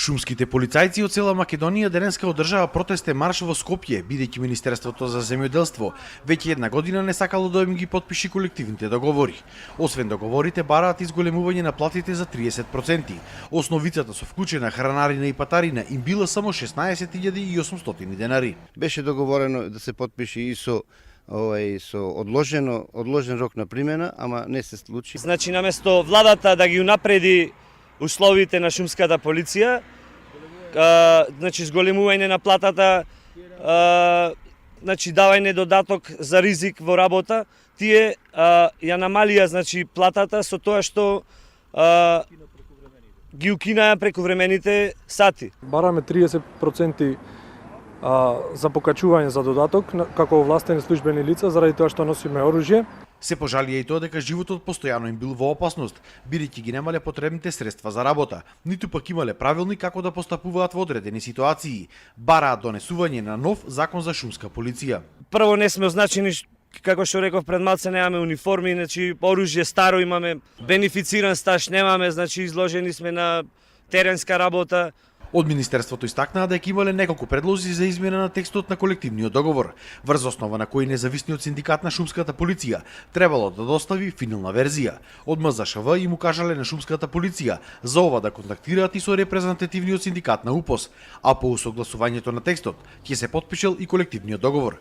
Шумските полицајци од цела Македонија денеска одржаа протестен марш во Скопје, бидејќи Министерството за земјоделство веќе една година не сакало да им ги потпиши колективните договори. Освен договорите, бараат изголемување на платите за 30%. Основицата со вклучена хранарина и патарина им била само 16.800 денари. Беше договорено да се потпиши и со одложен рок на примена, ама не се случи. Значи, наместо владата да ги унапреди условите на шумската полиција, значи зголемување на платата, значи давање додаток за ризик во работа, тие ја намалија значи платата со тоа што ги укинаа прекувремените сати. Бараме 30% за покачување за додаток како овластени службени лица заради тоа што носиме оружје. Се пожалија и тоа дека животот постојано им бил во опасност, бидејќи ги немале потребните средства за работа, ниту пак имале правилник како да постапуваат во одредени ситуации. Бараат донесување на нов закон за шумска полиција. Прво не сме означени, како што реков пред малце, немаме униформи, значи оружје старо имаме, бенефициран стаж немаме, значи изложени сме на теренска работа. Од Министерството истакнаа дека имале неколку предлози за измена на текстот на колективниот договор, врз основа на кој независниот синдикат на шумската полиција требало да достави финална верзија. Од МЗШВ им укажале на шумската полиција за ова да контактираат и со репрезентативниот синдикат на УПОС, а по усогласувањето на текстот ќе се потпишел и колективниот договор.